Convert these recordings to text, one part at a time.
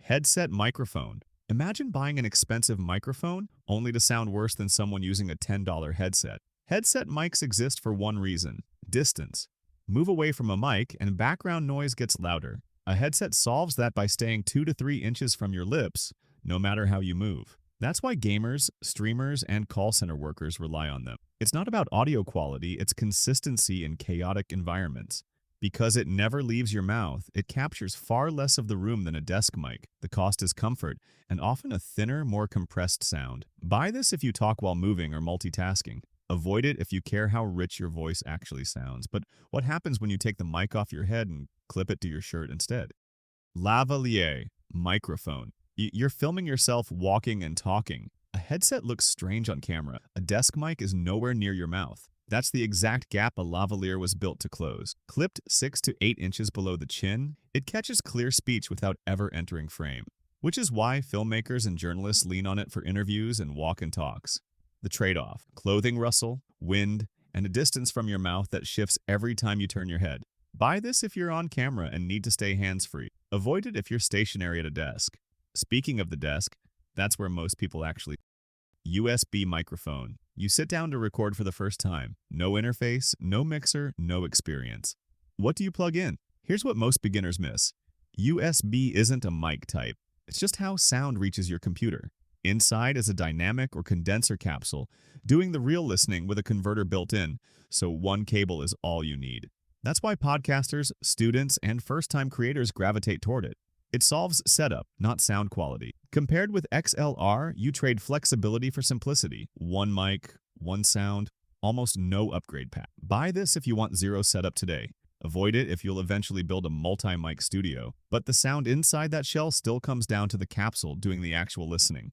Headset microphone. Imagine buying an expensive microphone only to sound worse than someone using a $10 headset. Headset mics exist for one reason: distance. Move away from a mic and background noise gets louder. A headset solves that by staying 2 to 3 inches from your lips, no matter how you move. That's why gamers, streamers, and call center workers rely on them. It's not about audio quality, it's consistency in chaotic environments. Because it never leaves your mouth, it captures far less of the room than a desk mic. The cost is comfort, and often a thinner, more compressed sound. Buy this if you talk while moving or multitasking. Avoid it if you care how rich your voice actually sounds. But what happens when you take the mic off your head and clip it to your shirt instead? Lavalier Microphone. You're filming yourself walking and talking. A headset looks strange on camera. A desk mic is nowhere near your mouth. That's the exact gap a lavalier was built to close. Clipped 6 to 8 inches below the chin, it catches clear speech without ever entering frame, which is why filmmakers and journalists lean on it for interviews and walk and talks. The trade-off: clothing rustle, wind, and a distance from your mouth that shifts every time you turn your head. Buy this if you're on camera and need to stay hands-free. Avoid it if you're stationary at a desk. Speaking of the desk, that's where most people actually. USB microphone. You sit down to record for the first time. No interface, no mixer, no experience. What do you plug in? Here's what most beginners miss. USB isn't a mic type. It's just how sound reaches your computer. Inside is a dynamic or condenser capsule, doing the real listening with a converter built in, so one cable is all you need. That's why podcasters, students, and first-time creators gravitate toward it. It solves setup, not sound quality. Compared with XLR, you trade flexibility for simplicity. One mic, one sound, almost no upgrade path. Buy this if you want zero setup today. Avoid it if you'll eventually build a multi-mic studio. But the sound inside that shell still comes down to the capsule doing the actual listening.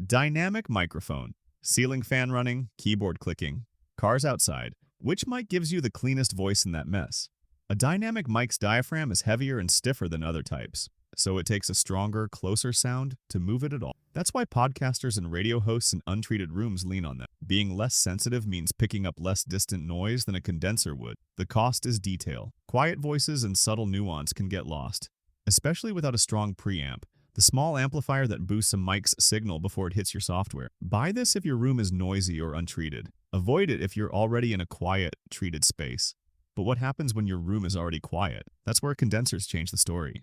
Dynamic microphone. Ceiling fan running, keyboard clicking, cars outside. Which mic gives you the cleanest voice in that mess? A dynamic mic's diaphragm is heavier and stiffer than other types, so it takes a stronger, closer sound to move it at all. That's why podcasters and radio hosts in untreated rooms lean on them. Being less sensitive means picking up less distant noise than a condenser would. The cost is detail. Quiet voices and subtle nuance can get lost, especially without a strong preamp, the small amplifier that boosts a mic's signal before it hits your software. Buy this if your room is noisy or untreated. Avoid it if you're already in a quiet, treated space. But what happens when your room is already quiet? That's where condensers change the story.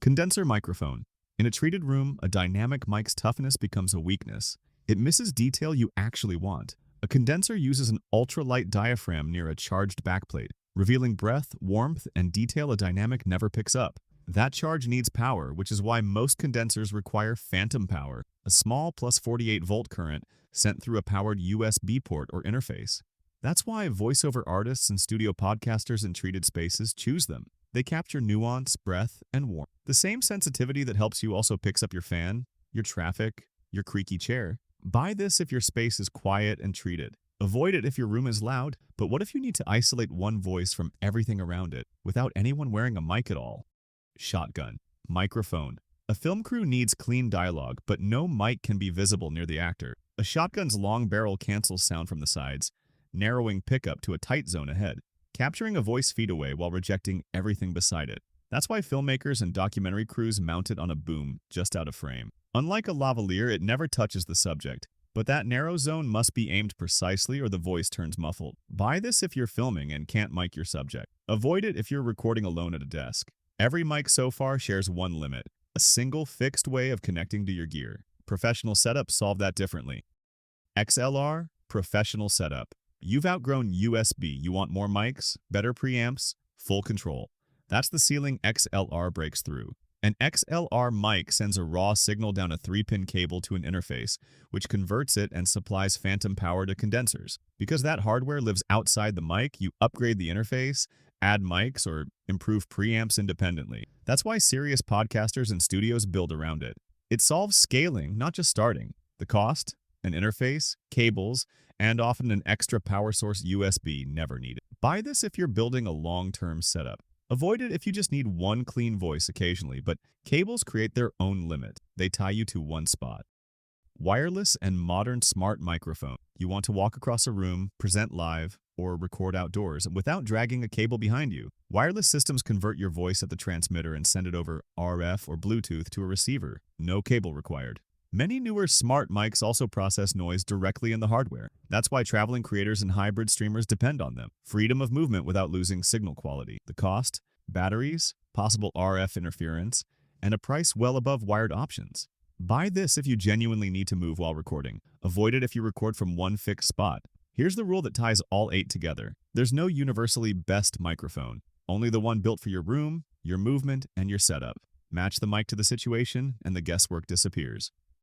Condenser microphone. In a treated room, a dynamic mic's toughness becomes a weakness. It misses detail you actually want. A condenser uses an ultralight diaphragm near a charged backplate, revealing breath, warmth, and detail a dynamic never picks up. That charge needs power, which is why most condensers require phantom power, a small plus 48-volt current sent through a powered USB port or interface. That's why voiceover artists and studio podcasters in treated spaces choose them. They capture nuance, breath, and warmth. The same sensitivity that helps you also picks up your fan, your traffic, your creaky chair. Buy this if your space is quiet and treated. Avoid it if your room is loud, but what if you need to isolate one voice from everything around it without anyone wearing a mic at all? Shotgun. Microphone. A film crew needs clean dialogue, but no mic can be visible near the actor. A shotgun's long barrel cancels sound from the sides, narrowing pickup to a tight zone ahead, capturing a voice feet away while rejecting everything beside it. That's why filmmakers and documentary crews mount it on a boom just out of frame. Unlike a lavalier, it never touches the subject, but that narrow zone must be aimed precisely or the voice turns muffled. Buy this if you're filming and can't mic your subject. Avoid it if you're recording alone at a desk. Every mic so far shares one limit: a single fixed way of connecting to your gear. Professional Setup solve that differently. XLR Professional Setup. You've outgrown USB. You want more mics, better preamps, full control. That's the ceiling XLR breaks through. An XLR mic sends a raw signal down a 3-pin cable to an interface, which converts it and supplies phantom power to condensers. Because that hardware lives outside the mic, you upgrade the interface, add mics, or improve preamps independently. That's why serious podcasters and studios build around it. It solves scaling, not just starting. The cost, an interface, cables, and often an extra power source USB never needed. Buy this if you're building a long-term setup. Avoid it if you just need one clean voice occasionally, but cables create their own limit. They tie you to one spot. Wireless and modern smart microphone. You want to walk across a room, present live, or record outdoors without dragging a cable behind you. Wireless systems convert your voice at the transmitter and send it over RF or Bluetooth to a receiver. No cable required. Many newer smart mics also process noise directly in the hardware. That's why traveling creators and hybrid streamers depend on them. Freedom of movement without losing signal quality. The cost, batteries, possible RF interference, and a price well above wired options. Buy this if you genuinely need to move while recording. Avoid it if you record from one fixed spot. Here's the rule that ties all 8 together. There's no universally best microphone, only the one built for your room, your movement, and your setup. Match the mic to the situation, and the guesswork disappears.